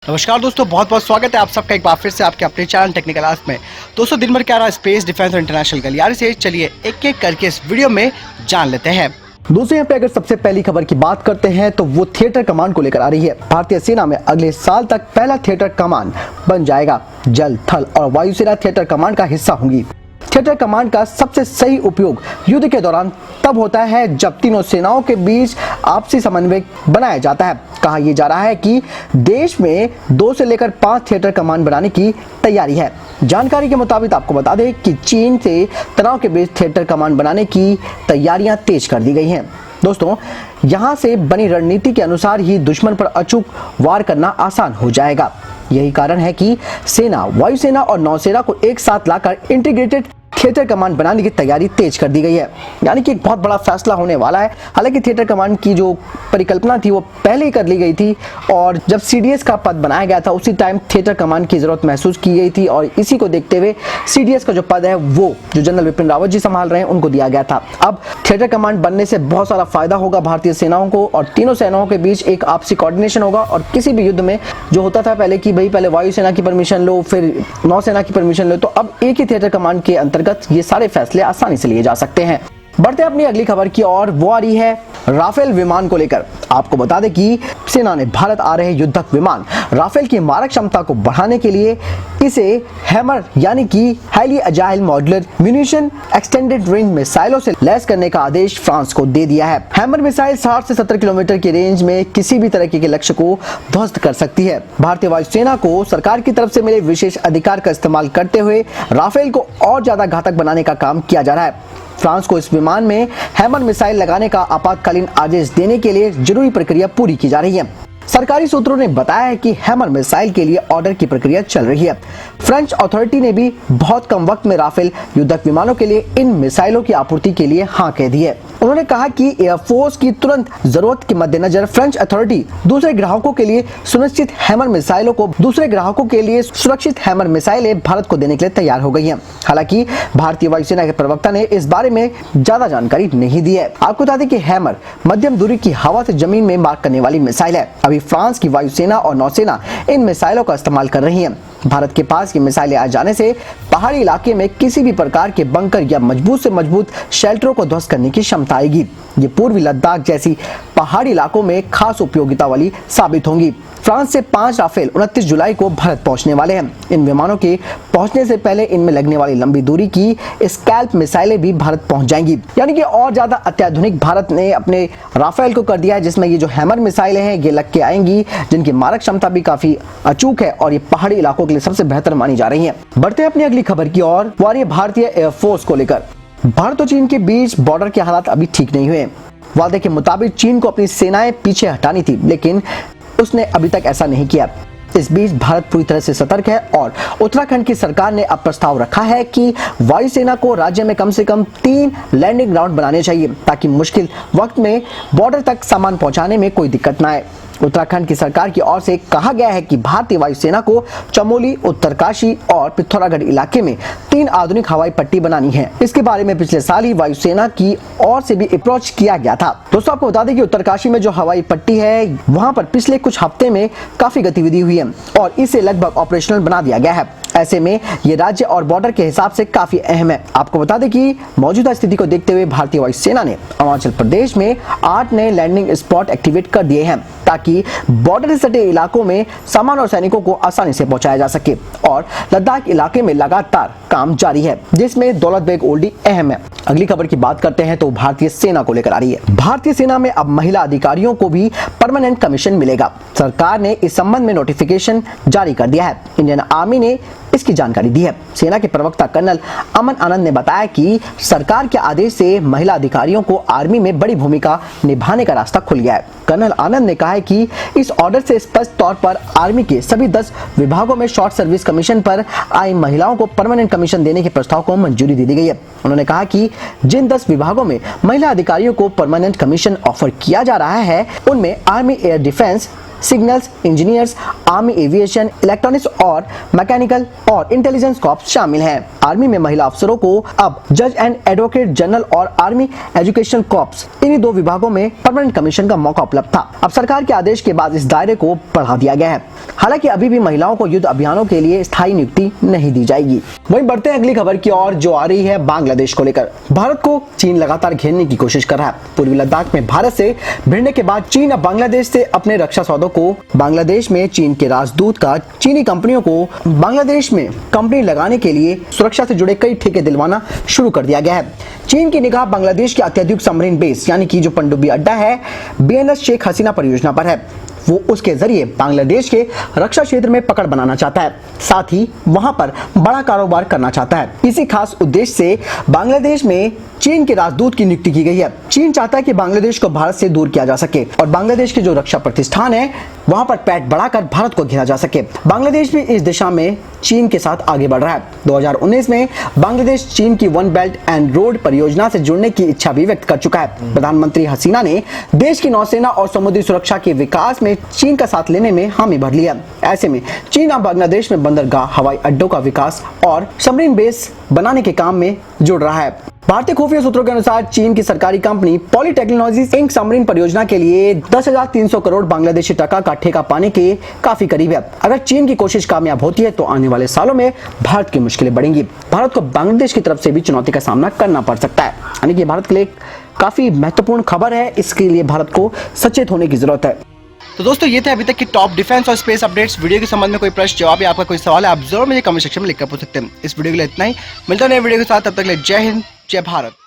नमस्कार दोस्तों, बहुत बहुत स्वागत है आप सबका एक बार फिर से आपके अपने चैनल टेक्निकल आस्क में। दोस्तों दिन भर क्या रहा स्पेस, डिफेंस और इंटरनेशनल गलियारे से, चलिए एक एक करके इस वीडियो में जान लेते हैं। दोस्तों यहाँ पे अगर सबसे पहली खबर की बात करते हैं तो वो थिएटर कमांड को लेकर आ रही है। भारतीय सेना में अगले साल तक पहला थिएटर कमांड बन जाएगा। जल, थल और वायुसेना थिएटर कमांड का हिस्सा होंगी। थिएटर कमांड का सबसे सही उपयोग युद्ध के दौरान तब होता है जब तीनों सेनाओं के बीच आपसी समन्वय बनाया जाता है। कहा यह जा रहा है कि देश में 2 से लेकर 5 थिएटर कमांड बनाने की तैयारी है। जानकारी के मुताबिक आपको बता दें कि चीन से तनाव के बीच थिएटर कमांड बनाने की तैयारियां तेज कर दी गई हैं। दोस्तों यहां से बनी रणनीति के अनुसार ही दुश्मन पर अचूक वार करना आसान हो जाएगा। यही कारण है कि सेना, वायुसेना और नौसेना को एक साथ लाकर इंटीग्रेटेड थिएटर कमांड बनाने की तैयारी तेज कर दी गई है। यानी कि एक बहुत बड़ा फैसला होने वाला है। हालांकि थिएटर कमांड की जो परिकल्पना थी वो पहले ही कर ली गई थी और जब सीडीएस का पद बनाया गया था उसी टाइम थिएटर कमांड की जरूरत महसूस की गई थी और इसी को देखते हुए सीडीएस का जो पद है वो जो जनरल विपिन रावत जी संभाल रहे हैं उनको दिया गया था। अब थिएटर कमांड बनने से बहुत सारा फायदा होगा भारतीय सेनाओं को और तीनों सेनाओं के बीच एक आपसी कोऑर्डिनेशन होगा। और किसी भी युद्ध में जो होता था पहले कि भाई पहले वायुसेना की परमिशन लो फिर नौसेना की परमिशन लो, तो अब एक ही थिएटर कमांड के अंतर्गत ये सारे फैसले आसानी से लिए जा सकते हैं। बढ़ते हैं अपनी अगली खबर की ओर। वो आ रही है राफेल विमान को लेकर। आपको बता दें कि सेना ने भारत आ रहे युद्धक विमान राफेल की मारक क्षमता को बढ़ाने के लिए इसे हैमर यानी कि highly agile modular munition extended range मिसाइलों से लैस करने का आदेश फ्रांस को दे दिया है। हैमर मिसाइल 60 से 70 किलोमीटर की रेंज में किसी भी तरह के लक्ष्य को ध्वस्त कर सकती है। भारतीय वायुसेना को सरकार की तरफ से मिले विशेष अधिकार का इस्तेमाल करते हुए राफेल को और ज्यादा घातक बनाने का काम किया जा रहा है। फ्रांस को इस विमान में हैमर मिसाइल लगाने का आपातकालीन आदेश देने के लिए जरूरी प्रक्रिया पूरी की जा रही है। सरकारी सूत्रों ने बताया है कि हैमर मिसाइल के लिए ऑर्डर की प्रक्रिया चल रही है। फ्रेंच अथॉरिटी ने भी बहुत कम वक्त में राफेल युद्धक विमानों के लिए इन मिसाइलों की आपूर्ति के लिए हां कह दी है। उन्होंने कहा कि एयरफोर्स की तुरंत जरूरत के मद्देनजर फ्रेंच अथॉरिटी दूसरे ग्राहकों के लिए सुनिश्चित हैमर मिसाइलों को दूसरे ग्राहकों के लिए सुरक्षित हैमर मिसाइलें भारत को देने के लिए तैयार हो गई हैं। हालांकि भारतीय वायुसेना के प्रवक्ता ने इस बारे में ज्यादा जानकारी नहीं दी है। आपको बता दें कि हैमर मध्यम दूरी की हवा से जमीन में मार करने वाली मिसाइल है। अभी फ्रांस की वायुसेना और नौसेना इन मिसाइलों का इस्तेमाल कर रही हैं। भारत के पास ये मिसाइलें आ जाने से पहाड़ी इलाके में किसी भी प्रकार के बंकर या मजबूत से मजबूत शेल्टरों को ध्वस्त करने की क्षमता आएगी। ये पूर्वी लद्दाख जैसी पहाड़ी इलाकों में खास उपयोगिता वाली साबित होंगी। फ्रांस से 5 राफेल 29 जुलाई को भारत पहुंचने वाले हैं। इन विमानों के पहुंचने से पहले इनमें लगने वाली लंबी दूरी की स्कैल्प मिसाइलें भी भारत पहुंच जाएंगी। यानी कि और ज्यादा अत्याधुनिक भारत ने अपने राफेल को कर दिया है, जिसमें ये जो हैमर मिसाइलें हैं ये लग के आएंगी, जिनकी मारक क्षमता भी काफी अचूक है और ये पहाड़ी इलाकों के लिए सबसे बेहतर मानी जा रही है। बढ़ते हैं अपनी अगली खबर की ओर। वो आ रही है भारतीय एयरफोर्स को लेकर। भारत और चीन के बीच बॉर्डर के हालात अभी ठीक नहीं हुए। वादे के मुताबिक चीन को अपनी सेनाएं पीछे हटानी थी, लेकिन उसने अभी तक ऐसा नहीं किया। इस बीच भारत पूरी तरह से सतर्क है और उत्तराखंड की सरकार ने अब प्रस्ताव रखा है कि वायुसेना को राज्य में कम से कम 3 लैंडिंग ग्राउंड बनाने चाहिए ताकि मुश्किल वक्त में बॉर्डर तक सामान पहुंचाने में कोई दिक्कत न आए। उत्तराखंड की सरकार की ओर से कहा गया है कि भारतीय वायुसेना को चमोली, उत्तरकाशी और पिथौरागढ़ इलाके में 3 आधुनिक हवाई पट्टी बनानी है। इसके बारे में पिछले साल ही वायुसेना की ओर से भी अप्रोच किया गया था। दोस्तों आपको बता दें कि उत्तरकाशी में जो हवाई पट्टी है वहां पर पिछले कुछ हफ्ते में काफी गतिविधि हुई है और इसे लगभग ऑपरेशनल बना दिया गया है। ऐसे में ये राज्य और बॉर्डर के हिसाब से काफी अहम है। आपको बता दें कि मौजूदा स्थिति को देखते हुए भारतीय वायुसेना ने अरुणाचल प्रदेश में 8 नए लैंडिंग स्पॉट एक्टिवेट कर दिए हैं ताकि बॉर्डर से सटे इलाकों में सामान और सैनिकों को आसानी से पहुंचाया जा सके। और लद्दाख इलाके में लगातार काम जारी है, जिसमें दौलत बेग ओल्डी अहम है। अगली खबर की बात करते हैं तो भारतीय सेना को लेकर आ रही है। भारतीय सेना में अब महिला अधिकारियों को भी परमानेंट कमीशन मिलेगा। सरकार ने इस संबंध में नोटिफिकेशन जारी कर दिया है। इंडियन आर्मी ने इसकी जानकारी दी है। सेना के प्रवक्ता कर्नल अमन आनंद ने बताया कि सरकार के आदेश से महिला अधिकारियों को आर्मी में बड़ी भूमिका निभाने का रास्ता खुल गया है। कर्नल आनंद ने कहा है कि इस ऑर्डर से स्पष्ट तौर पर आर्मी के सभी 10 विभागों में शॉर्ट सर्विस कमीशन पर आई महिलाओं को परमानेंट कमीशन देने के प्रस्ताव को मंजूरी दे दी गई है। उन्होंने कहा कि जिन 10 विभागों में महिला अधिकारियों को परमानेंट कमीशन ऑफर किया जा रहा है उनमें army air defence, signals engineers, army aviation, electronics और मैकेनिकल और इंटेलिजेंस कॉर्प्स शामिल हैं। आर्मी में महिला अफसरों को अब जज एंड एडवोकेट जनरल और आर्मी एजुकेशन कॉर्प्स इन्हीं 2 विभागों में परमानेंट कमीशन का मौका उपलब्ध था। अब सरकार के आदेश के बाद इस दायरे को बढ़ा दिया गया है। हालांकि अभी भी महिलाओं को युद्ध अभियानों के लिए स्थायी नियुक्ति नहीं दी जाएगी। वहीं बढ़ते हैं अगली खबर की ओर, जो आ रही है बांग्लादेश को लेकर। भारत को चीन लगातार घेरने की कोशिश कर रहा है। पूर्वी लद्दाख में भारत से भिड़ने के बाद चीन अब बांग्लादेश से अपने रक्षा सौदों को बांग्लादेश में चीन के राजदूत का चीनी कंपनियों को बांग्लादेश में कंपनी लगाने के लिए सुरक्षा से जुड़े कई ठेके दिलवाना शुरू कर दिया गया है। चीन की निगाह बांग्लादेश के अत्याधुनिक सबमरीन बेस यानी कि जो पनडुब्बी अड्डा है बीएनएस शेख हसीना परियोजना पर है। वो उसके जरिए बांग्लादेश के रक्षा क्षेत्र में पकड़ बनाना चाहता है, साथ ही वहां पर बड़ा कारोबार करना चाहता है। इसी खास उद्देश्य से बांग्लादेश में चीन के राजदूत की नियुक्ति की गई है। चीन चाहता है कि बांग्लादेश को भारत से दूर किया जा सके और बांग्लादेश के जो रक्षा प्रतिष्ठान है वहां पर पैठ बढ़ाकर भारत को घेरा जा सके। बांग्लादेश भी इस दिशा में चीन के साथ आगे बढ़ रहा है। 2019 में बांग्लादेश चीन की वन बेल्ट एंड रोड परियोजना से जुड़ने की इच्छा भी व्यक्त कर चुका है। प्रधानमंत्री हसीना ने देश की नौसेना और समुद्री सुरक्षा के विकास में चीन का साथ लेने में हामी भर लिया। ऐसे में चीन अब बांग्लादेश में बंदरगाह, हवाई अड्डों का विकास और सबमरीन बेस बनाने के काम में जुड़ रहा है। भारतीय खुफिया सूत्रों के अनुसार चीन की सरकारी company poly technologies inc submarine परियोजना के लिए 10,300 करोड़ बांग्लादेशी टका का ठेका पाने के काफी करीब है। अगर चीन की कोशिश कामयाब होती है तो आने वाले सालों में भारत की मुश्किलें बढ़ेंगी। भारत को बांग्लादेश की तरफ से भी चुनौती का सामना करना पड़ सकता है। यानी कि भारत के लिए काफी महत्वपूर्ण खबर है, इसके लिए भारत को सचेत होने की जरूरत है। तो दोस्तों ये थे अभी तक की टॉप डिफेंस और स्पेस अपडेट्स। वीडियो के संबंध में कोई प्रश्न, जवाब या आपका कोई सवाल है, आप जरूर मुझे कमेंट सेक्शन में लिखकर पूछ सकते हैं। इस वीडियो के लिए इतना ही, मिलता है नए वीडियो के साथ, तब तक के लिए जय हिंद, जय भारत।